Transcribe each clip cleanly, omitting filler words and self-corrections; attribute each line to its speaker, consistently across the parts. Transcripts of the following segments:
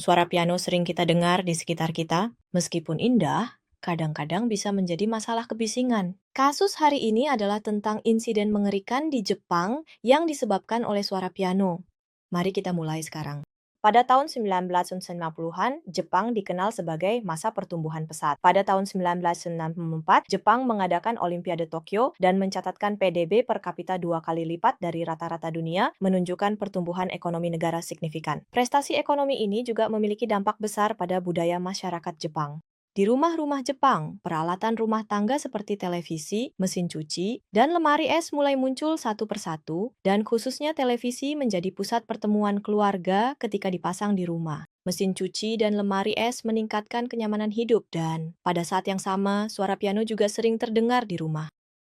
Speaker 1: Suara piano sering kita dengar di sekitar kita, meskipun indah, kadang-kadang bisa menjadi masalah kebisingan. Kasus hari ini adalah tentang insiden mengerikan di Jepang yang disebabkan oleh suara piano. Mari kita mulai sekarang. Pada tahun 1990-an, Jepang dikenal sebagai masa pertumbuhan pesat. Pada tahun 1994, Jepang mengadakan Olimpiade Tokyo dan mencatatkan PDB per kapita 2 kali lipat dari rata-rata dunia, menunjukkan pertumbuhan ekonomi negara signifikan. Prestasi ekonomi ini juga memiliki dampak besar pada budaya masyarakat Jepang. Di rumah-rumah Jepang, peralatan rumah tangga seperti televisi, mesin cuci, dan lemari es mulai muncul satu persatu, dan khususnya televisi menjadi pusat pertemuan keluarga ketika dipasang di rumah. Mesin cuci dan lemari es meningkatkan kenyamanan hidup dan, pada saat yang sama, suara piano juga sering terdengar di rumah.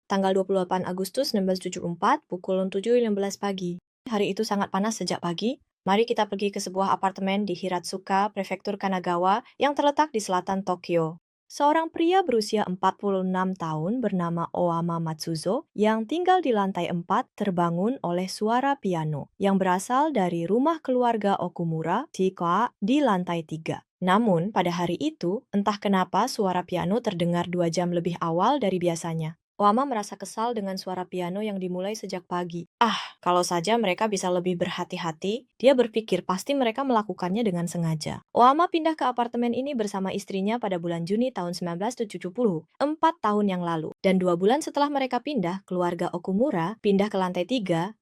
Speaker 1: Tanggal 28 Agustus 1974, pukul 7.15 pagi. Hari itu sangat panas sejak pagi. Mari kita pergi ke sebuah apartemen di Hiratsuka, Prefektur Kanagawa, yang terletak di selatan Tokyo. Seorang pria berusia 46 tahun bernama Oama Matsuzo yang tinggal di lantai 4 terbangun oleh suara piano yang berasal dari rumah keluarga Okumura, Chika, di lantai 3. Namun, pada hari itu, entah kenapa suara piano terdengar 2 jam lebih awal dari biasanya. Oama merasa kesal dengan suara piano yang dimulai sejak pagi. Kalau saja mereka bisa lebih berhati-hati, dia berpikir pasti mereka melakukannya dengan sengaja. Oama pindah ke apartemen ini bersama istrinya pada bulan Juni tahun 1970, 4 tahun yang lalu. Dan 2 bulan setelah mereka pindah, keluarga Okumura pindah ke lantai 3,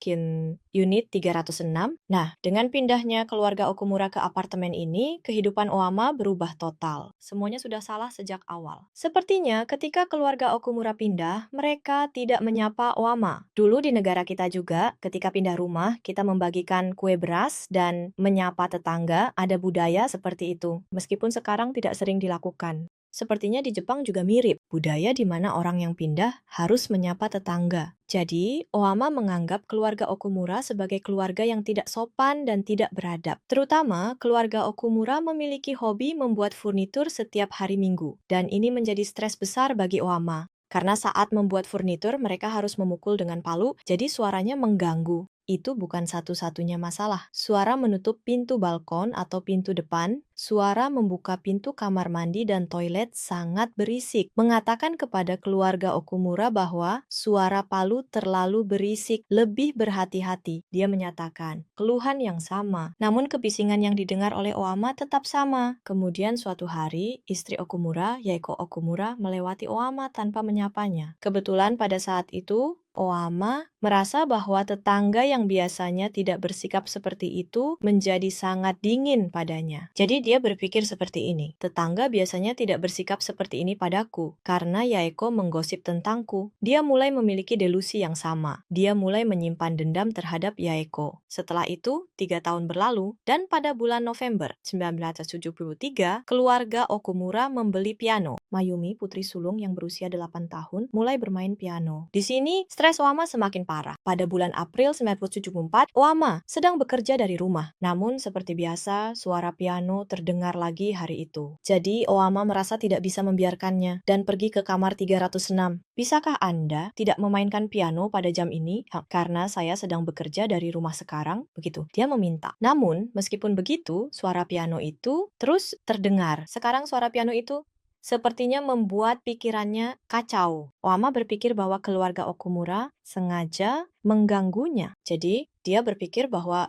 Speaker 1: unit 306. Nah, dengan pindahnya keluarga Okumura ke apartemen ini, kehidupan Oama berubah total. Semuanya sudah salah sejak awal. Sepertinya ketika keluarga Okumura pindah, mereka tidak menyapa Oama. Dulu di negara kita juga, ketika pindah rumah, kita membagikan kue beras dan menyapa tetangga, ada budaya seperti itu. Meskipun sekarang tidak sering dilakukan. Sepertinya di Jepang juga mirip, budaya di mana orang yang pindah harus menyapa tetangga. Jadi, Oama menganggap keluarga Okumura sebagai keluarga yang tidak sopan dan tidak beradab. Terutama, keluarga Okumura memiliki hobi membuat furnitur setiap hari Minggu. Dan ini menjadi stres besar bagi Oama. Karena saat membuat furnitur, mereka harus memukul dengan palu, jadi suaranya mengganggu. Itu bukan satu-satunya masalah. Suara menutup pintu balkon atau pintu depan, suara membuka pintu kamar mandi dan toilet sangat berisik. Mengatakan kepada keluarga Okumura bahwa suara palu terlalu berisik, lebih berhati-hati. Dia menyatakan keluhan yang sama. Namun kebisingan yang didengar oleh Oama tetap sama. Kemudian suatu hari, istri Okumura, Yaeko Okumura, melewati Oama tanpa menyapanya. Kebetulan pada saat itu, Oama merasa bahwa tetangga yang biasanya tidak bersikap seperti itu menjadi sangat dingin padanya. Jadi dia berpikir seperti ini, tetangga biasanya tidak bersikap seperti ini padaku, karena Yaeko menggosip tentangku. Dia mulai memiliki delusi yang sama. Dia mulai menyimpan dendam terhadap Yaeko. Setelah itu, 3 tahun berlalu, dan pada bulan November 1973, keluarga Okumura membeli piano. Mayumi, putri sulung yang berusia 8 tahun, mulai bermain piano. Di sini, stres Oama semakin parah. Pada bulan April 1974, Oama sedang bekerja dari rumah. Namun, seperti biasa, suara piano terdengar lagi hari itu. Jadi, Oama merasa tidak bisa membiarkannya dan pergi ke kamar 306. Bisakah Anda tidak memainkan piano pada jam ini? Karena saya sedang bekerja dari rumah sekarang, begitu. Dia meminta. Namun, meskipun begitu, suara piano itu terus terdengar. Sekarang suara piano itu sepertinya membuat pikirannya kacau. Oama berpikir bahwa keluarga Okumura sengaja mengganggunya. Jadi, dia berpikir bahwa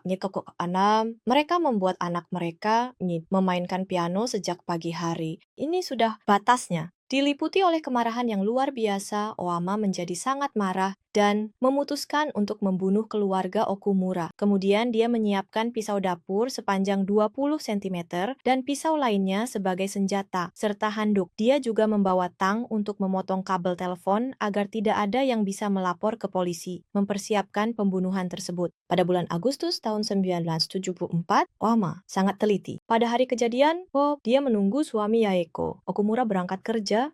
Speaker 1: mereka membuat anak mereka memainkan piano sejak pagi hari. Ini sudah batasnya. Diliputi oleh kemarahan yang luar biasa, Oama menjadi sangat marah dan memutuskan untuk membunuh keluarga Okumura. Kemudian dia menyiapkan pisau dapur sepanjang 20 cm dan pisau lainnya sebagai senjata, serta handuk. Dia juga membawa tang untuk memotong kabel telepon agar tidak ada yang bisa melapor ke polisi, mempersiapkan pembunuhan tersebut. Pada bulan Agustus tahun 1974, Oama sangat teliti. Pada hari kejadian, dia menunggu suami Yaeko. Okumura berangkat kerja,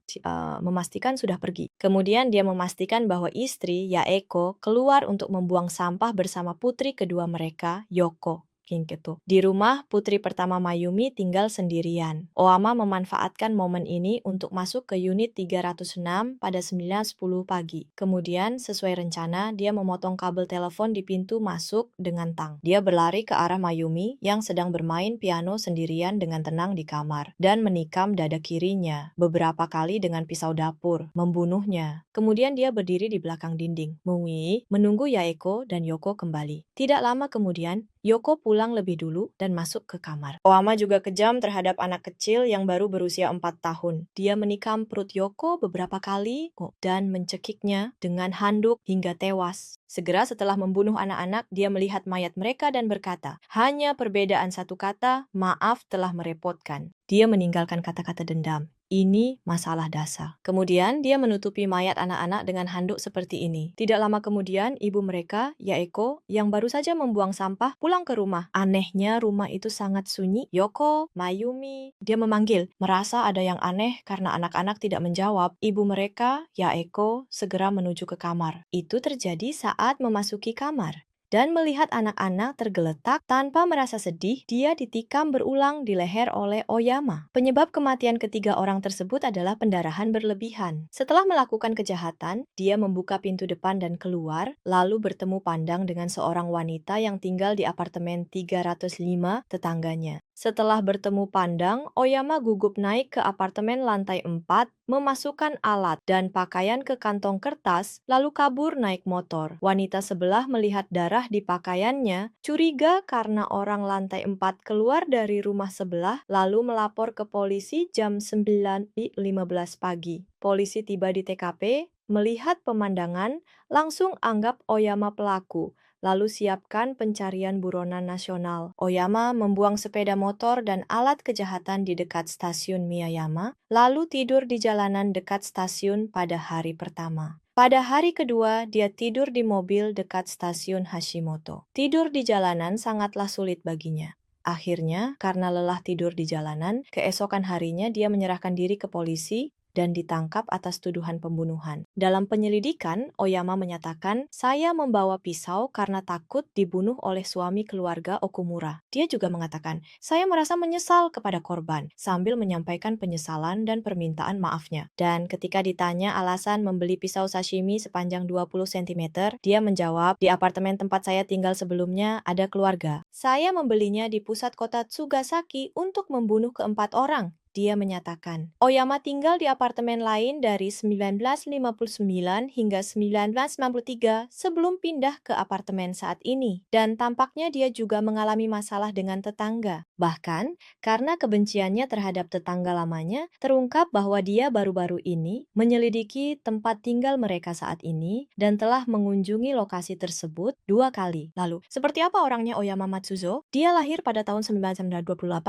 Speaker 1: memastikan sudah pergi. Kemudian dia memastikan bahwa istri Yaeko keluar untuk membuang sampah bersama putri kedua mereka, Yoko. Gitu. Di rumah, putri pertama Mayumi tinggal sendirian. Oama memanfaatkan momen ini untuk masuk ke unit 306 pada 9.10 pagi. Kemudian, sesuai rencana, dia memotong kabel telepon di pintu masuk dengan tang. Dia berlari ke arah Mayumi yang sedang bermain piano sendirian dengan tenang di kamar dan menikam dada kirinya beberapa kali dengan pisau dapur, membunuhnya. Kemudian dia berdiri di belakang dinding. Mui menunggu Yaeko dan Yoko kembali. Tidak lama kemudian, Yoko pulang lebih dulu dan masuk ke kamar. Oama juga kejam terhadap anak kecil yang baru berusia 4 tahun. Dia menikam perut Yoko beberapa kali dan mencekiknya dengan handuk hingga tewas. Segera setelah membunuh anak-anak, dia melihat mayat mereka dan berkata, hanya perbedaan satu kata, maaf telah merepotkan. Dia meninggalkan kata-kata dendam. Ini masalah dasar. Kemudian dia menutupi mayat anak-anak dengan handuk seperti ini. Tidak lama kemudian, ibu mereka, Yaeko, yang baru saja membuang sampah, pulang ke rumah. Anehnya rumah itu sangat sunyi. Yoko, Mayumi, dia memanggil, merasa ada yang aneh karena anak-anak tidak menjawab. Ibu mereka, Yaeko, segera menuju ke kamar. Itu terjadi saat memasuki kamar. Dan melihat anak-anak tergeletak tanpa merasa sedih, dia ditikam berulang di leher oleh Oyama. Penyebab kematian ketiga orang tersebut adalah pendarahan berlebihan. Setelah melakukan kejahatan, dia membuka pintu depan dan keluar, lalu bertemu pandang dengan seorang wanita yang tinggal di apartemen 305 tetangganya. Setelah bertemu pandang, Oyama gugup naik ke apartemen lantai 4, memasukkan alat dan pakaian ke kantong kertas, lalu kabur naik motor. Wanita sebelah melihat darah di pakaiannya, curiga karena orang lantai 4 keluar dari rumah sebelah, lalu melapor ke polisi jam 9.15 pagi. Polisi tiba di TKP, melihat pemandangan, langsung anggap Oyama pelaku. Lalu siapkan pencarian buronan nasional. Oyama membuang sepeda motor dan alat kejahatan di dekat stasiun Miyayama, lalu tidur di jalanan dekat stasiun pada hari pertama. Pada hari kedua, dia tidur di mobil dekat stasiun Hashimoto. Tidur di jalanan sangatlah sulit baginya. Akhirnya, karena lelah tidur di jalanan, keesokan harinya dia menyerahkan diri ke polisi dan ditangkap atas tuduhan pembunuhan. Dalam penyelidikan, Oyama menyatakan, saya membawa pisau karena takut dibunuh oleh suami keluarga Okumura. Dia juga mengatakan, saya merasa menyesal kepada korban, sambil menyampaikan penyesalan dan permintaan maafnya. Dan ketika ditanya alasan membeli pisau sashimi sepanjang 20 cm, dia menjawab, di apartemen tempat saya tinggal sebelumnya ada keluarga. Saya membelinya di pusat kota Tsugasaki untuk membunuh keempat orang. Dia menyatakan, Oyama tinggal di apartemen lain dari 1959 hingga 1993 sebelum pindah ke apartemen saat ini. Dan tampaknya dia juga mengalami masalah dengan tetangga. Bahkan, karena kebenciannya terhadap tetangga lamanya, terungkap bahwa dia baru-baru ini menyelidiki tempat tinggal mereka saat ini dan telah mengunjungi lokasi tersebut 2 kali. Lalu, seperti apa orangnya Oyama Matsuzo? Dia lahir pada tahun 1928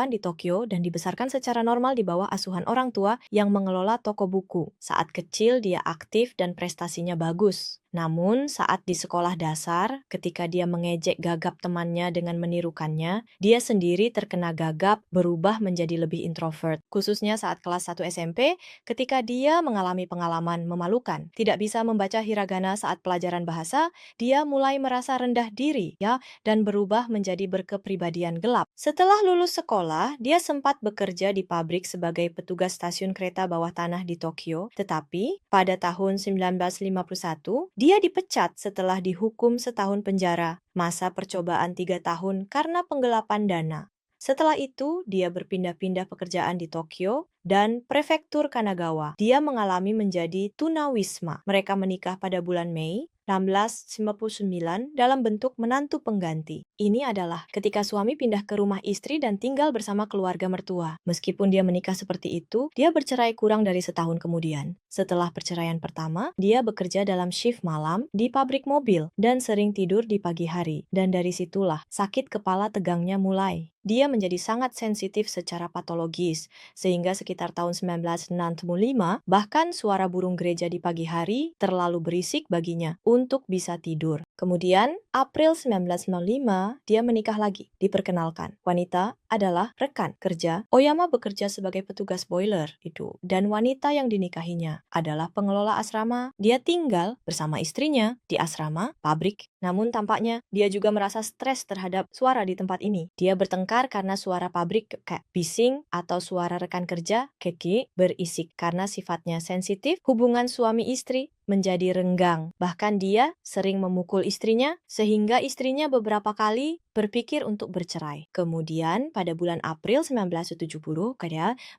Speaker 1: di Tokyo dan dibesarkan secara normal di bawah asuhan orang tua yang mengelola toko buku. Saat kecil dia aktif dan prestasinya bagus. Namun, saat di sekolah dasar, ketika dia mengejek gagap temannya dengan menirukannya, dia sendiri terkena gagap berubah menjadi lebih introvert. Khususnya saat kelas 1 SMP, ketika dia mengalami pengalaman memalukan. Tidak bisa membaca hiragana saat pelajaran bahasa, dia mulai merasa rendah diri, dan berubah menjadi berkepribadian gelap. Setelah lulus sekolah, dia sempat bekerja di pabrik sebagai petugas stasiun kereta bawah tanah di Tokyo, tetapi pada tahun 1951, dia dipecat setelah dihukum setahun penjara, masa percobaan 3 tahun karena penggelapan dana. Setelah itu, dia berpindah-pindah pekerjaan di Tokyo dan prefektur Kanagawa. Dia mengalami menjadi tunawisma. Mereka menikah pada bulan Mei 1959 dalam bentuk menantu pengganti. Ini adalah ketika suami pindah ke rumah istri dan tinggal bersama keluarga mertua. Meskipun dia menikah seperti itu, dia bercerai kurang dari setahun kemudian. Setelah perceraian pertama, dia bekerja dalam shift malam di pabrik mobil dan sering tidur di pagi hari. Dan dari situlah sakit kepala tegangnya mulai. dia menjadi sangat sensitif secara patologis, sehingga sekitar tahun 1965, bahkan suara burung gereja di pagi hari terlalu berisik baginya untuk bisa tidur. Kemudian, April 1995, dia menikah lagi. Diperkenalkan, wanita adalah rekan kerja. Oyama bekerja sebagai petugas boiler itu, dan wanita yang dinikahinya adalah pengelola asrama. Dia tinggal bersama istrinya di asrama, pabrik. Namun tampaknya dia juga merasa stres terhadap suara di tempat ini. Dia bertengkar karena suara pabrik kayak bising atau suara rekan kerja keki berisik. Karena sifatnya sensitif, hubungan suami istri menjadi renggang. Bahkan dia sering memukul istrinya sehingga istrinya beberapa kali berpikir untuk bercerai. Kemudian pada bulan April 1970,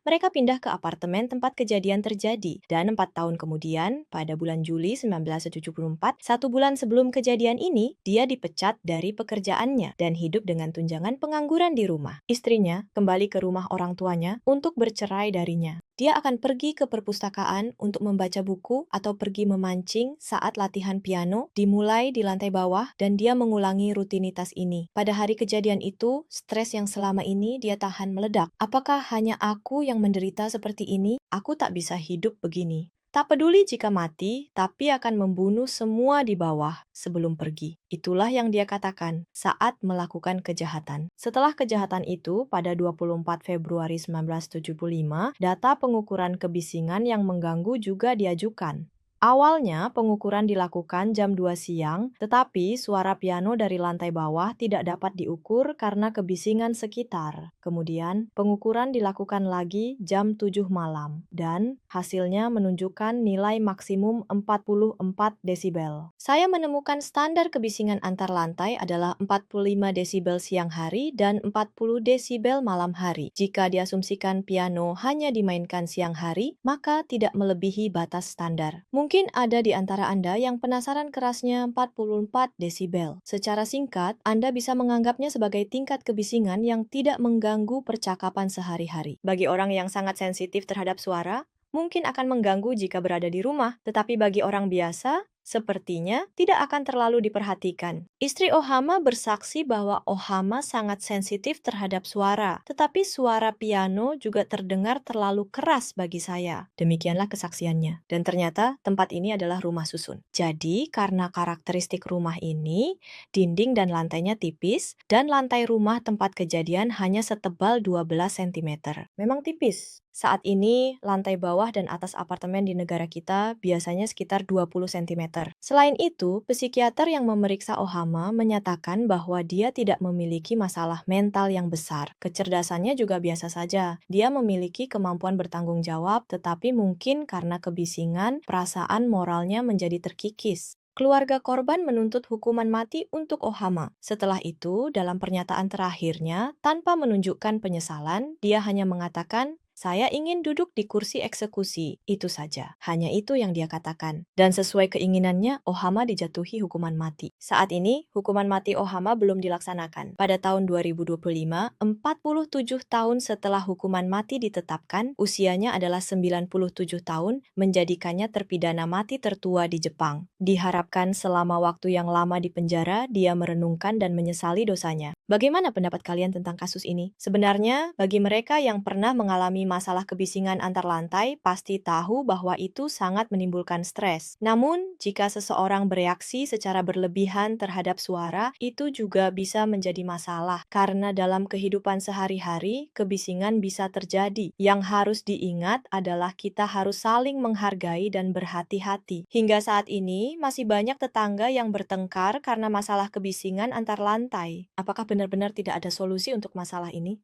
Speaker 1: mereka pindah ke apartemen tempat kejadian terjadi. Dan 4 tahun kemudian, pada bulan Juli 1974, 1 bulan sebelum kejadian ini, dia dipecat dari pekerjaannya dan hidup dengan tunjangan pengangguran di rumah. Istrinya kembali ke rumah orang tuanya untuk bercerai darinya. Dia akan pergi ke perpustakaan untuk membaca buku atau pergi memancing saat latihan piano dimulai di lantai bawah dan dia mengulangi rutinitas ini. Pada hari kejadian itu, stres yang selama ini dia tahan meledak. Apakah hanya aku yang menderita seperti ini? Aku tak bisa hidup begini. Tak peduli jika mati, tapi akan membunuh semua di bawah sebelum pergi. Itulah yang dia katakan saat melakukan kejahatan. Setelah kejahatan itu, pada 24 Februari 1975, data pengukuran kebisingan yang mengganggu juga diajukan. Awalnya, pengukuran dilakukan jam 2 siang, tetapi suara piano dari lantai bawah tidak dapat diukur karena kebisingan sekitar. Kemudian, pengukuran dilakukan lagi jam 7 malam, dan hasilnya menunjukkan nilai maksimum 44 desibel. Saya menemukan standar kebisingan antar lantai adalah 45 desibel siang hari dan 40 desibel malam hari. Jika diasumsikan piano hanya dimainkan siang hari, maka tidak melebihi batas standar. Mungkin ada di antara Anda yang penasaran kerasnya 44 desibel. Secara singkat, Anda bisa menganggapnya sebagai tingkat kebisingan yang tidak mengganggu percakapan sehari-hari. Bagi orang yang sangat sensitif terhadap suara, mungkin akan mengganggu jika berada di rumah, tetapi bagi orang biasa, sepertinya tidak akan terlalu diperhatikan. Istri Ohama bersaksi bahwa Ohama sangat sensitif terhadap suara, tetapi suara piano juga terdengar terlalu keras bagi saya. Demikianlah kesaksiannya. Dan ternyata tempat ini adalah rumah susun. Jadi, karena karakteristik rumah ini, dinding dan lantainya tipis, dan lantai rumah tempat kejadian hanya setebal 12 cm. Memang tipis. Saat ini, lantai bawah dan atas apartemen di negara kita biasanya sekitar 20 cm. Selain itu, psikiater yang memeriksa Ohama menyatakan bahwa dia tidak memiliki masalah mental yang besar. Kecerdasannya juga biasa saja. Dia memiliki kemampuan bertanggung jawab, tetapi mungkin karena kebisingan, perasaan moralnya menjadi terkikis. Keluarga korban menuntut hukuman mati untuk Ohama. Setelah itu, dalam pernyataan terakhirnya, tanpa menunjukkan penyesalan, dia hanya mengatakan, "Saya ingin duduk di kursi eksekusi." Itu saja. Hanya itu yang dia katakan. Dan sesuai keinginannya, Ohama dijatuhi hukuman mati. Saat ini, hukuman mati Ohama belum dilaksanakan. Pada tahun 2025, 47 tahun setelah hukuman mati ditetapkan, usianya adalah 97 tahun, menjadikannya terpidana mati tertua di Jepang. Diharapkan selama waktu yang lama di penjara, dia merenungkan dan menyesali dosanya. Bagaimana pendapat kalian tentang kasus ini? Sebenarnya, bagi mereka yang pernah mengalami masalah kebisingan antar lantai, pasti tahu bahwa itu sangat menimbulkan stres. Namun, jika seseorang bereaksi secara berlebihan terhadap suara, itu juga bisa menjadi masalah. Karena dalam kehidupan sehari-hari, kebisingan bisa terjadi. Yang harus diingat adalah kita harus saling menghargai dan berhati-hati. Hingga saat ini, masih banyak tetangga yang bertengkar karena masalah kebisingan antar lantai. Apakah benar-benar tidak ada solusi untuk masalah ini?